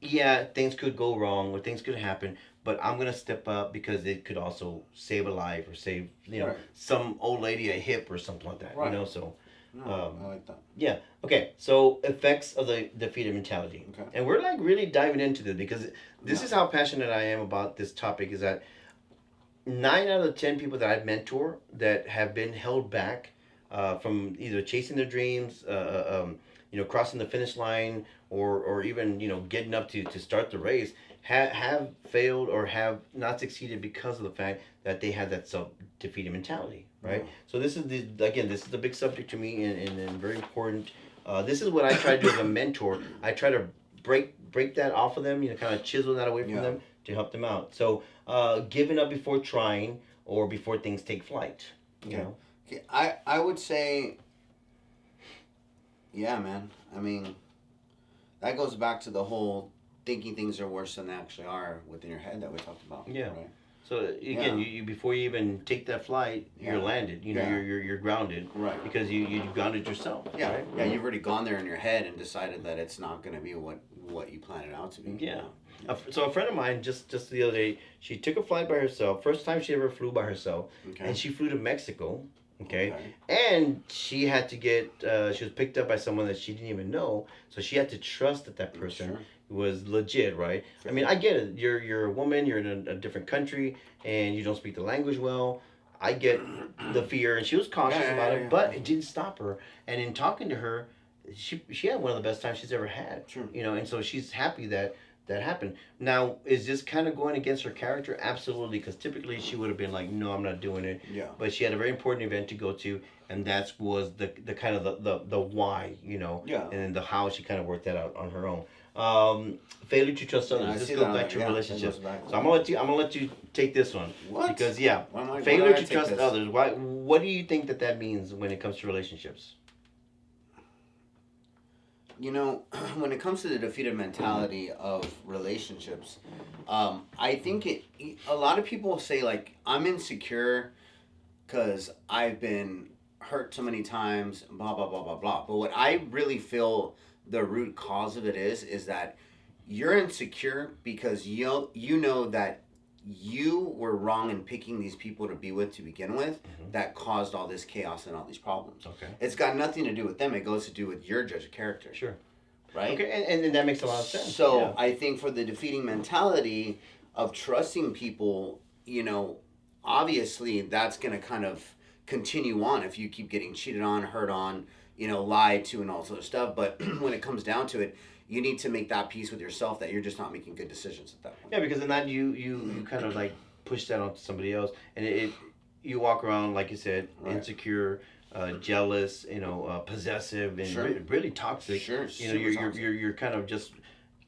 Speaker 1: yeah, things could go wrong or things could happen, but I'm gonna step up because it could also save a life or save, you know, some old lady a hip or something like that. You know, so
Speaker 2: I like that.
Speaker 1: Yeah. Okay. So effects of the defeated mentality.
Speaker 2: Okay.
Speaker 1: And we're like really diving into this because this is how passionate I am about this topic. Is that 9 out of 10 people that I've mentored that have been held back from either chasing their dreams, you know, crossing the finish line, or even, you know, getting up to start the race, have failed or have not succeeded because of the fact that they have that self-defeated mentality, right? So this is this is a big subject to me and very important. This is what I try to do as a mentor. I try to break that off of them, you know, kind of chisel that away from them to help them out. So giving up before trying or before things take flight, you know?
Speaker 2: Okay. I would say, yeah, man. I mean, that goes back to the whole thinking things are worse than they actually are within your head that we talked about.
Speaker 1: Yeah.
Speaker 2: Right?
Speaker 1: So again, you before you even take that flight, you're landed. You know, you're grounded.
Speaker 2: Right.
Speaker 1: Because you grounded yourself.
Speaker 2: Yeah.
Speaker 1: Right?
Speaker 2: Yeah. You've already gone there in your head and decided that it's not going to be what you planned it out to be.
Speaker 1: Yeah. So a friend of mine just the other day, she took a flight by herself. First time she ever flew by herself, and she flew to Mexico. Okay. And she had to get. She was picked up by someone that she didn't even know, so she had to trust that person was legit, right? I mean, I get it. You're a woman. You're in a different country, and you don't speak the language well. I get the fear, and she was cautious about it, but it didn't stop her. And in talking to her, she had one of the best times she's ever had. You know, and so she's happy that happened. Now, is this kind of going against her character? Absolutely, because typically she would have been like, no, I'm not doing it.
Speaker 2: Yeah.
Speaker 1: But she had a very important event to go to, and that was the kind of the why, you know.
Speaker 2: Yeah.
Speaker 1: And then the how she kind of worked that out on her own. Failure to trust others. This goes back to relationships. So I'm gonna let you take this one.
Speaker 2: What?
Speaker 1: Because failure to trust others. What do you think that means when it comes to relationships?
Speaker 2: You know, when it comes to the defeated mentality of relationships, I think a lot of people say, like, I'm insecure because I've been hurt so many times, blah, blah, blah, blah, blah. But what I really feel the root cause of it is that you're insecure because you know that you were wrong in picking these people to be with to begin with, that caused all this chaos and all these problems.
Speaker 1: Okay.
Speaker 2: It's got nothing to do with them. It goes to do with your judge of character.
Speaker 1: Sure.
Speaker 2: Right?
Speaker 1: Okay, and that makes a lot of sense.
Speaker 2: So I think for the defeating mentality of trusting people, you know, obviously that's going to kind of continue on if you keep getting cheated on, hurt on, lied to, and all this other stuff. But when it comes down to it, you need to make that peace with yourself that you're just not making good decisions at that point.
Speaker 1: Yeah, because then you kind of like push that onto somebody else, and you walk around like you said, insecure, jealous, possessive, and really toxic.
Speaker 2: Sure,
Speaker 1: you're kind of just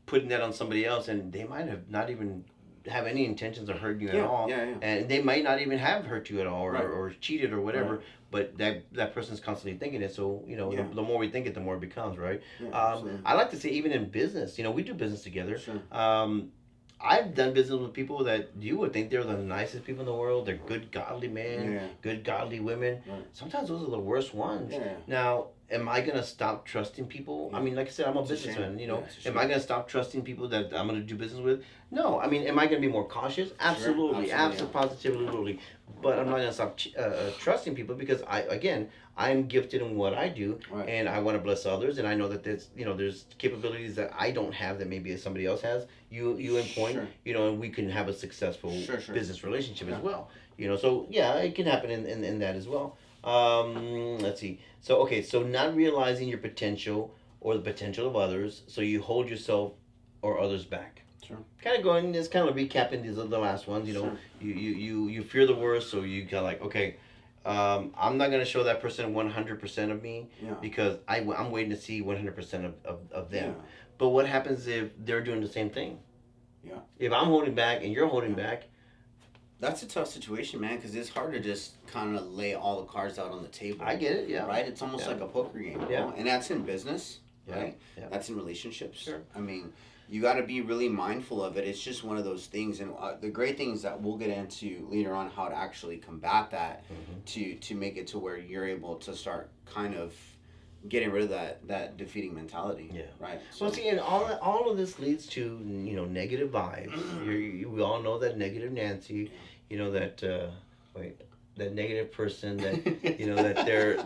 Speaker 1: putting that on somebody else, and they might have not even have any intentions of hurting you at all, and they might not even have hurt you at all, or cheated or whatever. But that person's constantly thinking it, so the more we think it, the more it becomes, right? I like to say even in business, we do business together.
Speaker 2: Sure.
Speaker 1: I've done business with people that you would think they're the nicest people in the world. They're good, godly men, good, godly women. Right. Sometimes those are the worst ones. Yeah. Now, am I going to stop trusting people? Yeah. I mean, like I said, I'm a businessman, Am I going to stop trusting people that I'm going to do business with? No. I mean, am I going to be more cautious? Absolutely. Absolutely. But I'm not going to stop trusting people because I'm gifted in what I do, and I want to bless others, and I know that there's capabilities that I don't have that maybe somebody else has. You in point, and we can have a successful business relationship as well. So it can happen in that as well. Let's see. So not realizing your potential or the potential of others, so you hold yourself or others back. Sure. Kind of going, just kind of recapping the last ones. You fear the worst, so you got like, okay, I'm not gonna show that person 100% of me because I'm waiting to see 100% of them. Yeah. But what happens if they're doing the same thing? Yeah. If I'm holding back and you're holding back.
Speaker 2: That's a tough situation, man, because it's hard to just kind of lay all the cards out on the table.
Speaker 1: I get it, yeah.
Speaker 2: Right? It's almost like a poker game.
Speaker 1: Yeah.
Speaker 2: And that's in business, right? Yeah. That's in relationships. Sure. I mean, you got to be really mindful of it. It's just one of those things. And the great thing is that we'll get into later on how to actually combat that to make it to where you're able to start kind of getting rid of that defeating mentality. Yeah. Right.
Speaker 1: So, well, see, and all of this leads to negative vibes. We all know that negative Nancy. That negative person that that they're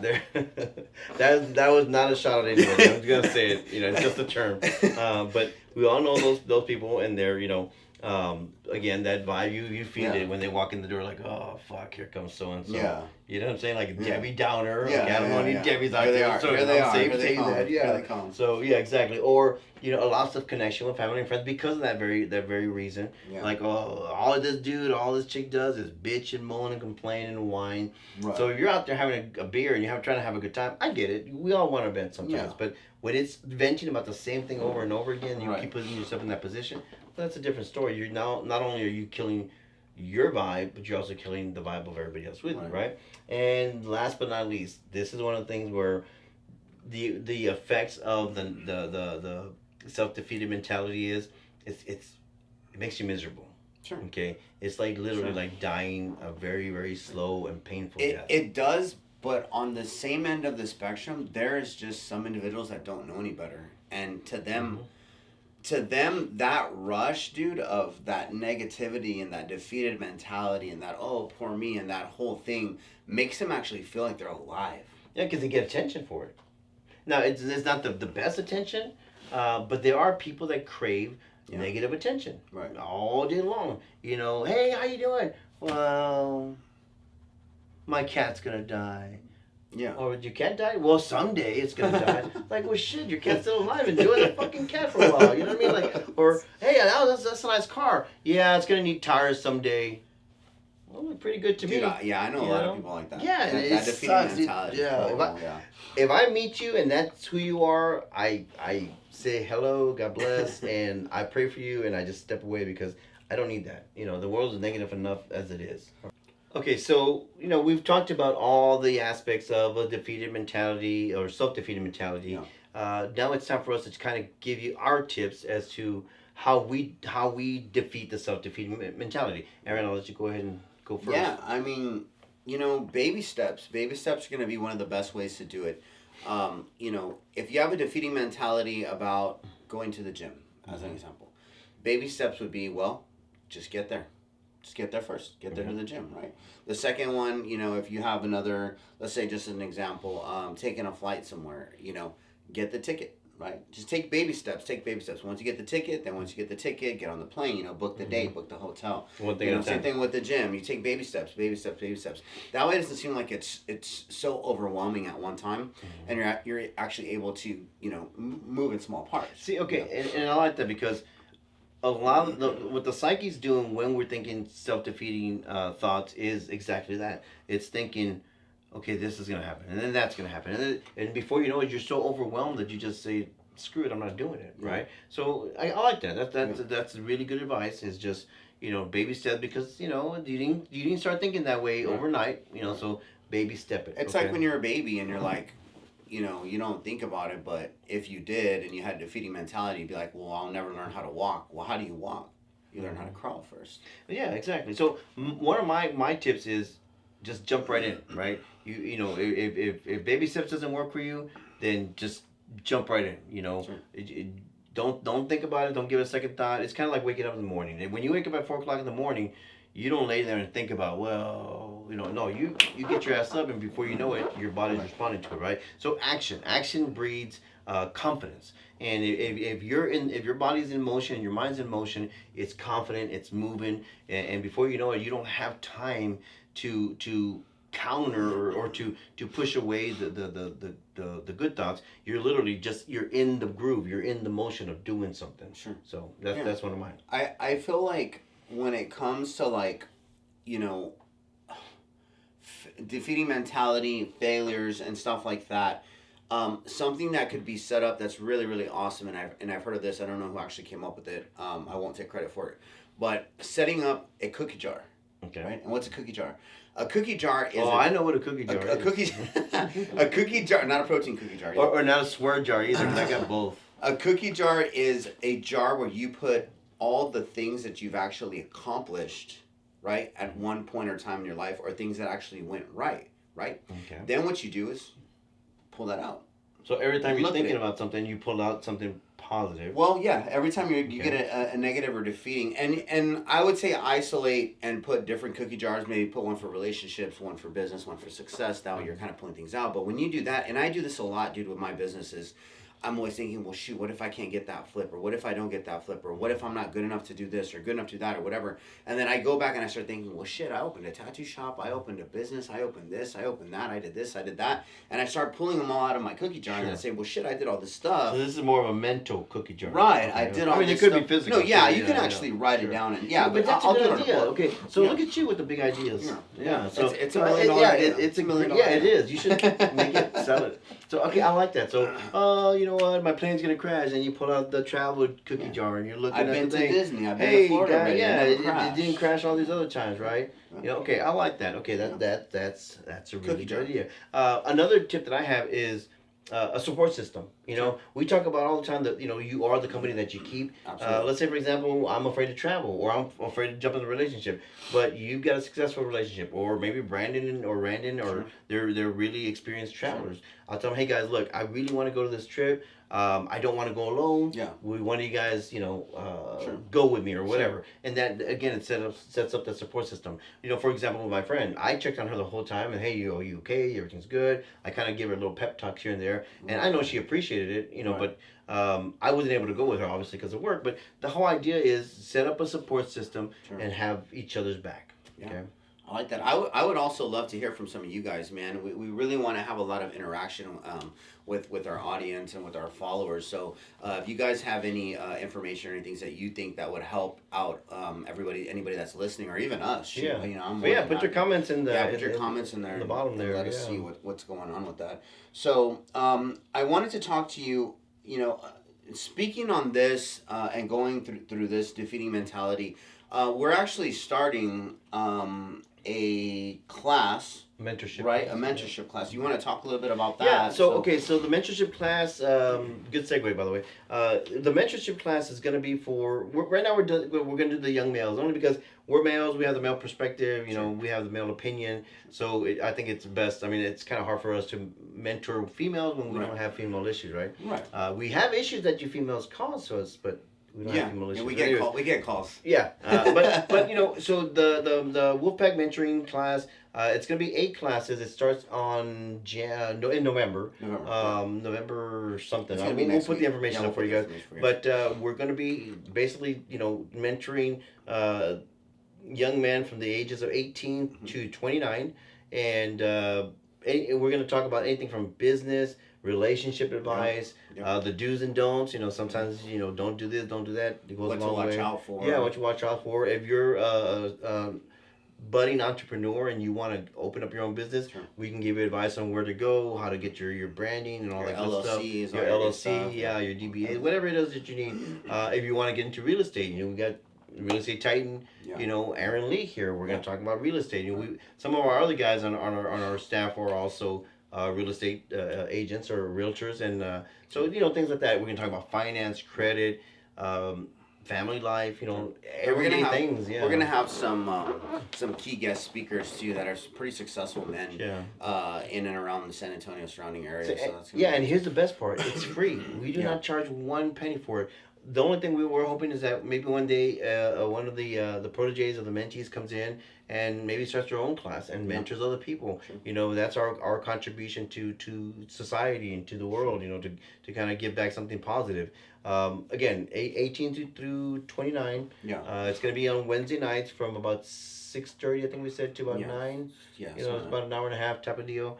Speaker 1: that was not a shot at anybody. I'm just gonna say it. It's just a term. But we all know those people, and they're again, that vibe you feel it when they walk in the door, like, oh fuck, here comes so and so. Yeah. You know what I'm saying? Like Debbie Downer. Yeah. Like, I don't want any Debbie's out there. So
Speaker 2: here they are.
Speaker 1: Here they come. So exactly. Or a loss of connection with family and friends because of that very reason. Yeah. Like, all this dude, all this chick does is bitch and moan and complain and whine. Right. So if you're out there having a beer and you're trying to have a good time, I get it. We all want to vent sometimes, but when it's venting about the same thing over and over again, you keep putting yourself in that position. Well, that's a different story. You're now not only are you killing your vibe, but you're also killing the vibe of everybody else with you, right? And last but not least, this is one of the things where the effects of the self-defeated mentality is it makes you miserable. Sure. Okay, it's like literally like dying a very, very slow and painful death.
Speaker 2: It does, but on the same end of the spectrum, there is just some individuals that don't know any better, and to them. Mm-hmm. To them, that rush, dude, of that negativity and that defeated mentality and that, oh, poor me, and that whole thing makes them actually feel like they're alive.
Speaker 1: Yeah, because they get attention for it. Now, it's not the best attention, but there are people that crave negative attention all day long. Hey, how you doing? Well, my cat's going to die. Yeah. Or your cat die? Well, someday it's gonna die. Like, well, shit, your cat's still alive. Enjoy the fucking cat for a while. You know what I mean? Like, or hey, that's a nice car. Yeah, it's gonna need tires someday. Well, pretty good to me.
Speaker 2: I know a lot of people like that.
Speaker 1: Yeah,
Speaker 2: that defeating mentality.
Speaker 1: If I meet you and that's who you are, I say hello, God bless, and I pray for you, and I just step away because I don't need that. The world is negative enough as it is. Okay, so, we've talked about all the aspects of a defeated mentality or self-defeated mentality. Yeah. Now it's time for us to kind of give you our tips as to how we defeat the self-defeating mentality. Aaron, I'll let you go ahead and go first.
Speaker 2: Yeah, I mean, baby steps. Baby steps are going to be one of the best ways to do it. If you have a defeating mentality about going to the gym, as an example, baby steps would be, well, just get there. Just get there first. Get there to the gym, right? The second one, if you have another, let's say just an example, taking a flight somewhere, get the ticket, right? Just take baby steps. Take baby steps. Once you get the ticket, get on the plane. You know, book the date, book the hotel.
Speaker 1: One thing
Speaker 2: You
Speaker 1: at
Speaker 2: know,
Speaker 1: a
Speaker 2: same
Speaker 1: time.
Speaker 2: thing with the gym. You take baby steps. That way, it doesn't seem like it's so overwhelming at one time, and you're actually able to move in small parts.
Speaker 1: See, okay,
Speaker 2: You know?
Speaker 1: and I like that because a lot of what the psyche's doing when we're thinking self-defeating thoughts is exactly that. It's thinking, okay, this is gonna happen, and then that's gonna happen, and before you know it, you're so overwhelmed that you just say, screw it, I'm not doing it, right? So I like that. That's really good advice. Is just baby steps because you didn't start thinking that way overnight. So baby step it.
Speaker 2: It's
Speaker 1: okay?
Speaker 2: like when you're a baby and you're like, you don't think about it, but if you did and you had a defeating mentality, you'd be like, well, I'll never learn how to walk. Well, how do you walk? You learn how to crawl first.
Speaker 1: Yeah, exactly. So one of my tips is just jump right in, right? If baby steps doesn't work for you, then just jump right in.
Speaker 2: Sure.
Speaker 1: Don't think about it. Don't give it a second thought. It's kind of like waking up in the morning. And when you wake up at 4 o'clock in the morning, you don't lay there and think about, no, you get your ass up, and before you know it, your body's responding to it, right? So action breeds confidence. And if your body's in motion and your mind's in motion, it's confident, it's moving, and before you know it, you don't have time to counter or to push away the good thoughts. You're literally you're in the groove, you're in the motion of doing something.
Speaker 2: Sure.
Speaker 1: So that's one of mine.
Speaker 2: I feel like when it comes to defeating mentality, failures, and stuff like that, something that could be set up that's really, really awesome, and I've heard of this. I don't know who actually came up with it. I won't take credit for it, but setting up a cookie jar.
Speaker 1: Okay.
Speaker 2: Right. And what's a cookie jar? A cookie jar is.
Speaker 1: I know what a cookie jar is.
Speaker 2: A cookie jar, not a protein cookie jar.
Speaker 1: Or not a swear jar either, because I got both.
Speaker 2: A cookie jar is a jar where you put all the things that you've actually accomplished, right, at one point or time in your life, or things that actually went right.
Speaker 1: Okay.
Speaker 2: Then what you do is pull that out.
Speaker 1: So every time you're
Speaker 2: Look at
Speaker 1: thinking
Speaker 2: it.
Speaker 1: about something, you pull out something positive.
Speaker 2: Well, yeah. Every time you
Speaker 1: Okay.
Speaker 2: get a negative or defeating, and I would say isolate and put different cookie jars. Maybe put one for relationships, one for business, one for success. That way you're kind of pulling things out. But when you do that, and I do this a lot, dude, with my businesses. I'm always thinking, well, shoot, what if I can't get that flip? Or what if I don't get that flip? Or what if I'm not good enough to do this or good enough to do that or whatever? And then I go back and I start thinking, well, shit, I opened a tattoo shop. I opened a business. I opened this. I opened that. I did this. I did that. And I start pulling them all out of my cookie jar. And I say, well, shit, I did all this stuff.
Speaker 1: So this is more of a mental cookie jar.
Speaker 2: Right.
Speaker 1: Okay.
Speaker 2: I did all
Speaker 1: I mean,
Speaker 2: this
Speaker 1: it could
Speaker 2: stuff.
Speaker 1: be physical.
Speaker 2: No, yeah,
Speaker 1: too,
Speaker 2: you can actually write it down. And
Speaker 1: but that's
Speaker 2: I'll
Speaker 1: a
Speaker 2: do it
Speaker 1: good
Speaker 2: on a
Speaker 1: idea.
Speaker 2: book.
Speaker 1: Okay, so
Speaker 2: Yeah.
Speaker 1: look at you with the big ideas.
Speaker 2: Yeah.
Speaker 1: So
Speaker 2: It's $1 million idea.
Speaker 1: It's a
Speaker 2: $1 million
Speaker 1: yeah, it
Speaker 2: idea.
Speaker 1: is. You should make it, sell it. So okay, I like that. So you know what? My plane's gonna crash, and you pull out the travel cookie jar, and you're looking
Speaker 2: I've
Speaker 1: at
Speaker 2: been
Speaker 1: the
Speaker 2: to
Speaker 1: thing.
Speaker 2: Disney. I've been
Speaker 1: Hey,
Speaker 2: to Florida
Speaker 1: guy,
Speaker 2: already.
Speaker 1: yeah,
Speaker 2: It never
Speaker 1: it didn't crash all these other times, right?
Speaker 2: Yeah.
Speaker 1: Okay, I like that. Okay, that's a really
Speaker 2: Cookie
Speaker 1: good
Speaker 2: jar.
Speaker 1: idea. Another tip that I have is a support system. We talk about all the time that you are the company that you keep.
Speaker 2: Absolutely.
Speaker 1: Let's say, for example, I'm afraid to travel, or I'm afraid to jump in a relationship, but you've got a successful relationship, or maybe Brandon or Randon, or they're really experienced travelers. I'll tell them, hey guys, look, I really want to go to this trip. I don't want to go alone.
Speaker 2: Yeah.
Speaker 1: One of you guys, go with me or whatever. And that again, it sets up the support system. For example, with my friend, I checked on her the whole time, and hey, you okay? Everything's good. I kind of give her a little pep talk here and there, and I know she appreciated it.
Speaker 2: Right.
Speaker 1: But I wasn't able to go with her obviously because of work. But the whole idea is set up a support system and have each other's back.
Speaker 2: Yeah.
Speaker 1: Okay.
Speaker 2: I like that. I would also love to hear from some of you guys, man. We really want to have a lot of interaction with our audience and with our followers. So if you guys have any information or anything that you think that would help out anybody that's listening, or even us, shoot,
Speaker 1: Yeah.
Speaker 2: I'm
Speaker 1: But yeah, put your comments in the
Speaker 2: put your comments in there
Speaker 1: in the bottom
Speaker 2: and
Speaker 1: there.
Speaker 2: let us
Speaker 1: yeah.
Speaker 2: see what's going on with that. So I wanted to talk to you. Speaking on this and going through this defeating mentality, we're actually starting a class,
Speaker 1: mentorship.
Speaker 2: right?
Speaker 1: class.
Speaker 2: A mentorship class. You want to talk a little bit about that?
Speaker 1: Yeah, so the mentorship class, good segue by the way. The mentorship class is going to be for, right now we're going to do the young males, only because we're males, we have the male perspective, we have the male opinion, so I think it's best. I mean, it's kind of hard for us to mentor females when we don't have female issues, right?
Speaker 2: Right.
Speaker 1: We have issues that you females cause to us, but We don't have any malicious.
Speaker 2: We get calls.
Speaker 1: Yeah, but you know, so the Wolfpack mentoring class, it's gonna be 8 classes. It starts on in November. November something. We'll put the information up for you guys. But we're gonna be basically, you know, mentoring young men from the ages of 18 to 29, and we're gonna talk about anything from business, relationship advice, the do's and don'ts. You know, sometimes, you know, don't do this, don't do that. It goes a long way. What you watch out for. Yeah, what you watch out for. If you're a budding entrepreneur and you want to open up your own business, we can give you advice on where to go, how to get your branding and all that good stuff. Your LLC, your DBA, whatever it is that you need. If you want to get into real estate, you know, we got Real Estate Titan, you know, Aaron Lee here. We're going to talk about real estate. You know, some of our other guys on our staff are also real estate agents or realtors, and so, you know, things like that. We're going to talk about finance, credit, family life, you know, everyday things. Yeah,
Speaker 2: we're gonna have some key guest speakers too that are pretty successful men. In and around the San Antonio surrounding area. So that's
Speaker 1: and here's the best part: it's free. We do not charge one penny for it. The only thing we were hoping is that maybe one day one of the proteges of the mentees comes in and maybe starts their own class and mentors other people. You know, that's our contribution to society and to the world, you know, to kind of give back something positive. Again, 18 through 29. It's going to be on Wednesday nights from about 6:30, I think we said, to about 9. You know, it's about an hour and a half type of deal.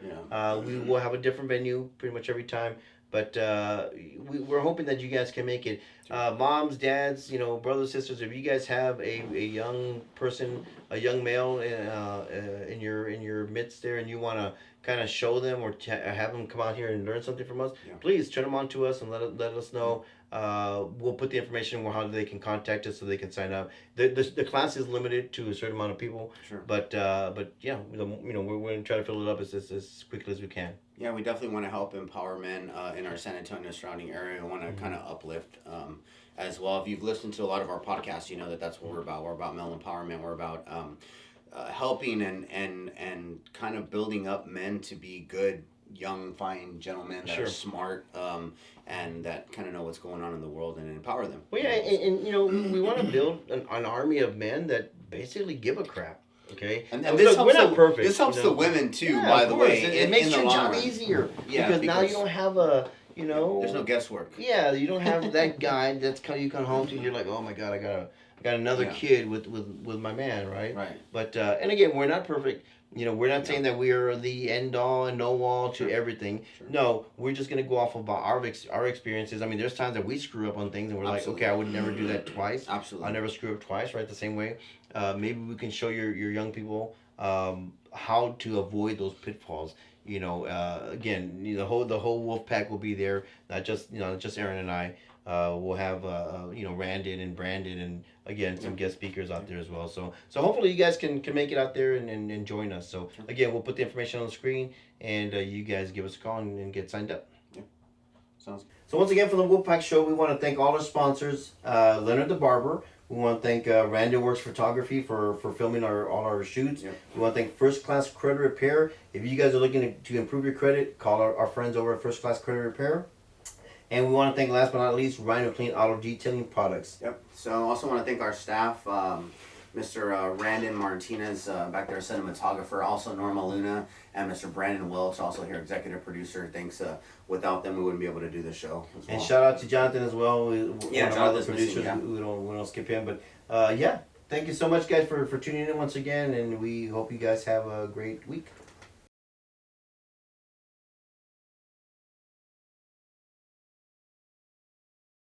Speaker 1: We will have a different venue pretty much every time. But we're hoping that you guys can make it. Moms, dads, you know, brothers, sisters, if you guys have a young person, a young male in your midst there, and you want to kind of show them or have them come out here and learn something from us, please turn them on to us and let us know. We'll put the information on how they can contact us so they can sign up. The class is limited to a certain amount of people. But yeah, you know, we're going to try to fill it up as quickly as we can.
Speaker 2: Yeah, we definitely want to help empower men in our San Antonio surrounding area. We want to kind of uplift as well. If you've listened to a lot of our podcasts, you know that's what we're about. We're about male empowerment. We're about helping and kind of building up men to be good, young, fine gentlemen that are smart and that kind of know what's going on in the world and empower them.
Speaker 1: Well, yeah, and you know, we want to build an army of men that basically give a crap. Okay,
Speaker 2: and this helps we're not perfect. This helps the women too, by the way.
Speaker 1: It makes your job easier because now you don't have a, you know,
Speaker 2: there's no guesswork.
Speaker 1: Yeah, you don't have that guy you come home to and you're like, oh my god, I got another kid with my man, right?
Speaker 2: Right.
Speaker 1: But and again, we're not perfect. You know, we're not saying that we are the end all and no all to everything. No, we're just gonna go off of our experiences. I mean, there's times that we screw up on things and we're like, okay, I would never do that twice.
Speaker 2: Absolutely.
Speaker 1: I'll never screw up twice, right? The same way. Maybe we can show your young people how to avoid those pitfalls. You know, again, you know, the whole Wolfpack will be there. Not just Aaron and I. We'll have you know, Randon and Brandon and again some guest speakers out there as well. So hopefully you guys can make it out there and join us. So again, we'll put the information on the screen and you guys give us a call and get signed up.
Speaker 2: Sounds good.
Speaker 1: So once again, for the Wolfpack Show, we want to thank all our sponsors. Leonard the Barber. We want to thank Randall Works Photography for filming all our shoots. We want to thank First Class Credit Repair. If you guys are looking to improve your credit, call our friends over at First Class Credit Repair. And we want to thank, last but not least, Rhino Clean Auto Detailing Products.
Speaker 2: So I also want to thank our staff, Mr. Randon Martinez, back there, cinematographer, also Norma Luna, and Mr. Brandon Welch, also here, executive producer. Thanks. Without them, we wouldn't be able to do the show.
Speaker 1: And shout out to Jonathan as well.
Speaker 2: Jonathan's
Speaker 1: producers.
Speaker 2: missing,
Speaker 1: we don't skip him. But yeah, thank you so much, guys, for tuning in once again. And we hope you guys have a great week.